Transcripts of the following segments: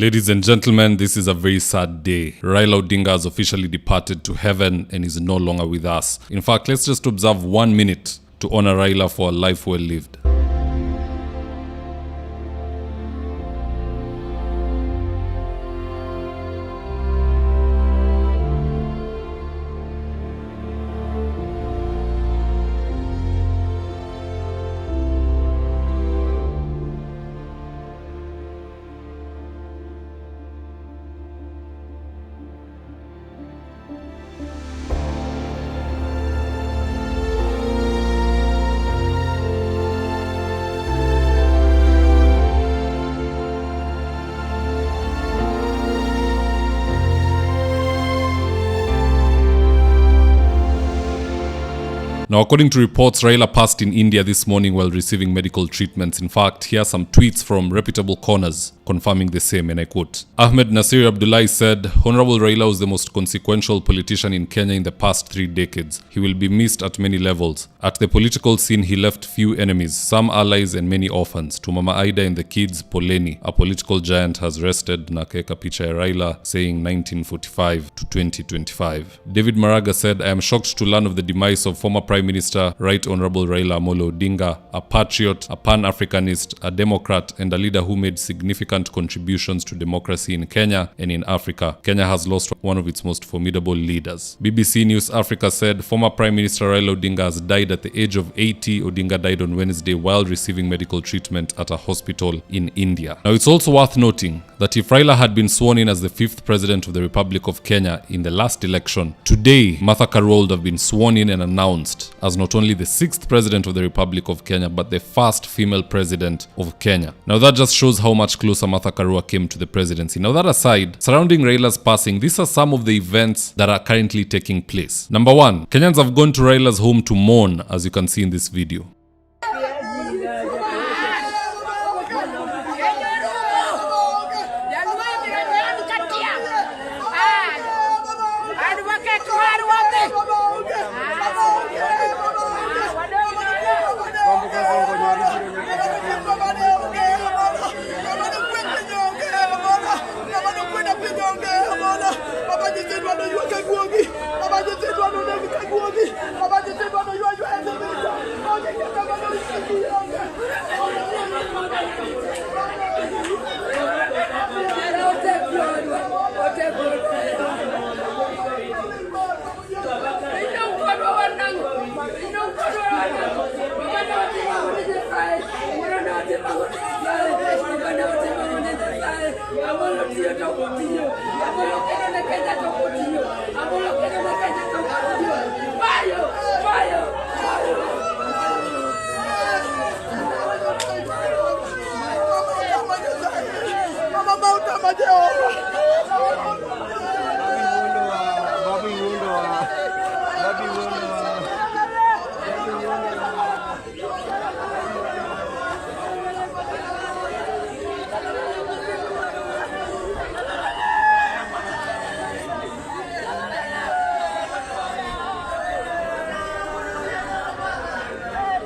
Ladies and gentlemen, this is a very sad day. Raila Odinga has officially departed to heaven and is no longer with us. In fact, let's just observe 1 minute to honor Raila for a life well lived. Now, according to reports, Raila passed in India this morning while receiving medical treatments. In fact, here are some tweets from reputable corners confirming the same, and I quote, Ahmed Nasir Abdullahi said, Honorable Raila was the most consequential politician in Kenya in the past 3 decades. He will be missed at many levels. At the political scene, he left few enemies, some allies and many orphans. To Mama Aida and the kids, Poleni, a political giant, has rested, na kaweka picha ya Raila saying 1945 to 2025. David Maraga said, I am shocked to learn of the demise of former Prime Minister Right Honorable Raila Amolo Odinga, a patriot, a pan-Africanist, a Democrat, and a leader who made significant contributions to democracy in Kenya and in Africa. Kenya has lost one of its most formidable leaders. BBC News Africa said, former Prime Minister Raila Odinga has died at the age of 80. Odinga died on Wednesday while receiving medical treatment at a hospital in India. Now, it's also worth noting that if Raila had been sworn in as the 5th President of the Republic of Kenya in the last election, today Martha Karua would have been sworn in and announced as not only the 6th President of the Republic of Kenya, but the first female President of Kenya. Now, that just shows how much closer Martha Karua came to the presidency. Now, that aside, surrounding Raila's passing, these are some of the events that are currently taking place. Number 1, Kenyans have gone to Raila's home to mourn, as you can see in this video.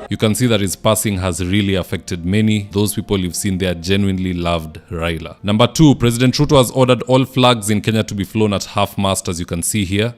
You can see that his passing has really affected many. Those people you've seen there genuinely loved Raila. Number 2, President Ruto has ordered all flags in Kenya to be flown at half-mast, as you can see here.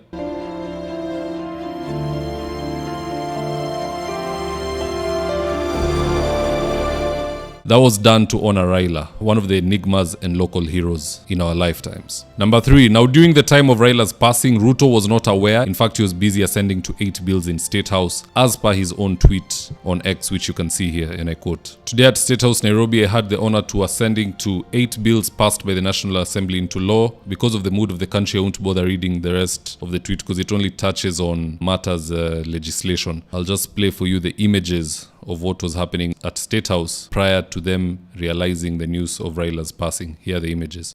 That was done to honor Raila, one of the enigmas and local heroes in our lifetimes. Number 3, now during the time of Raila's passing, Ruto was not aware. In fact, he was busy ascending to 8 bills in State House, as per his own tweet on X, which you can see here, and I quote, Today at State House, Nairobi, I had the honor to ascending to 8 bills passed by the National Assembly into law. Because of the mood of the country, I won't bother reading the rest of the tweet because it only touches on matters legislation. I'll just play for you the images of what was happening at State House prior to them realizing the news of Raila's passing. Here are the images.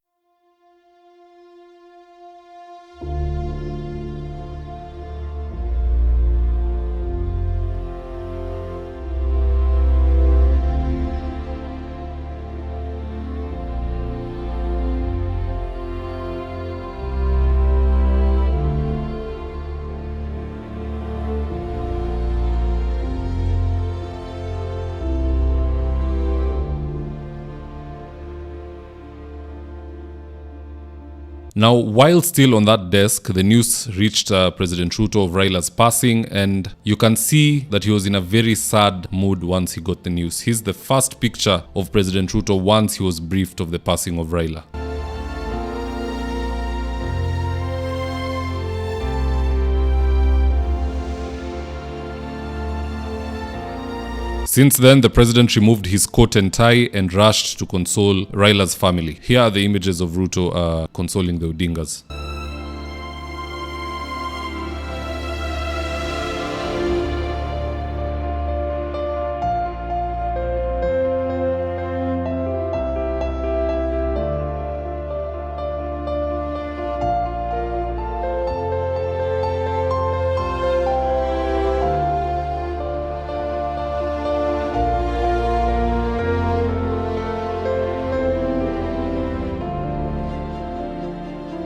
Now, while still on that desk, the news reached President Ruto of Raila's passing, and you can see that he was in a very sad mood once he got the news. Here's the first picture of President Ruto once he was briefed of the passing of Raila. Since then, the president removed his coat and tie and rushed to console Raila's family. Here are the images of Ruto consoling the Odingas.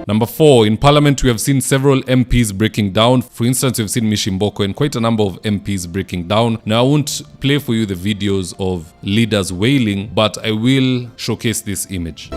Number 4, in Parliament we have seen several MPs breaking down. For instance, we've seen Mishimboko and quite a number of MPs breaking down. Now, I won't play for you the videos of leaders wailing, but I will showcase this image.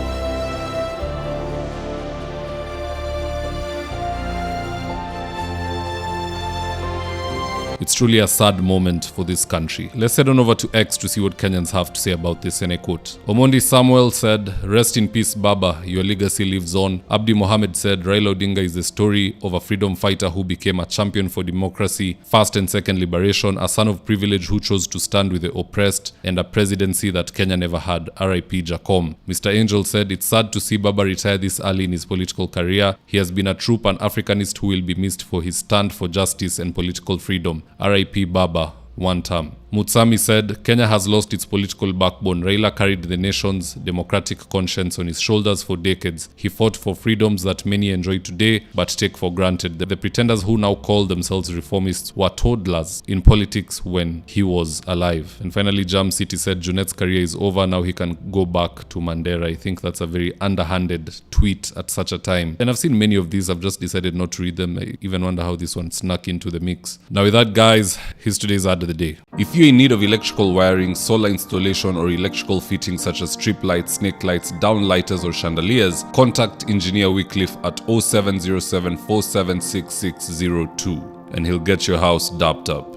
It's truly a sad moment for this country. Let's head on over to X to see what Kenyans have to say about this, and I quote. Omondi Samuel said, "Rest in peace, Baba, your legacy lives on." Abdi Mohammed said, "Raila Odinga is the story of a freedom fighter who became a champion for democracy, first and second liberation, a son of privilege who chose to stand with the oppressed, and a presidency that Kenya never had. R.I.P. Jacom." Mr. Angel said, "It's sad to see Baba retire this early in his political career. He has been a true Pan-Africanist who will be missed for his stand for justice and political freedom. R.I.P. Baba, one term." Mutsami said, "Kenya has lost its political backbone. Raila carried the nation's democratic conscience on his shoulders for decades. He fought for freedoms that many enjoy today but take for granted. The pretenders who now call themselves reformists were toddlers in politics when he was alive." And finally, Jam City said, "Junet's career is over. Now he can go back to Mandera." I think that's a very underhanded tweet at such a time. And I've seen many of these. I've just decided not to read them. I even wonder how this one snuck into the mix. Now with that, guys, here's today's ad of the day. If you're in need of electrical wiring, solar installation, or electrical fittings such as strip lights, snake lights, downlighters, or chandeliers, contact Engineer Wycliffe at 0707 476602 and he'll get your house dapped up.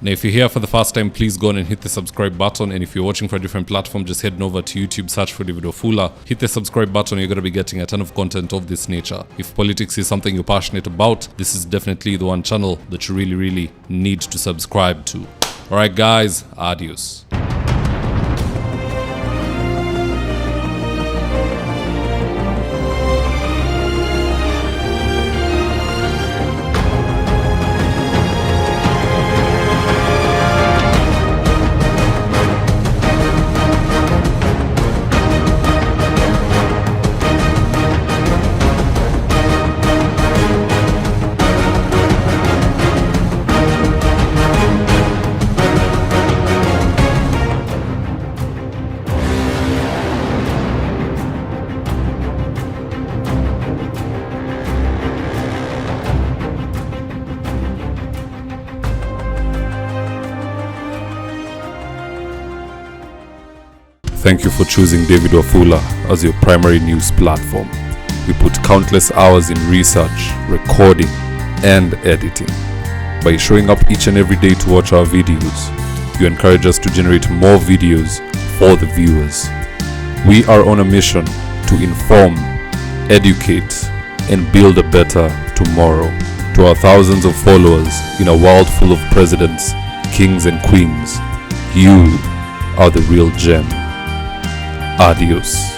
Now, if you're here for the first time, please go on and hit the subscribe button. And if you're watching for a different platform, just head over to YouTube, search for David Wafula. Hit the subscribe button. You're going to be getting a ton of content of this nature. If politics is something you're passionate about, this is definitely the one channel that you really need to subscribe to. All right, guys, adios. Thank you for choosing David Wafula as your primary news platform. We put countless hours in research, recording, and editing. By showing up each and every day to watch our videos, you encourage us to generate more videos for the viewers. We are on a mission to inform, educate, and build a better tomorrow. To our thousands of followers in a world full of presidents, kings, and queens, you are the real gem. Adios.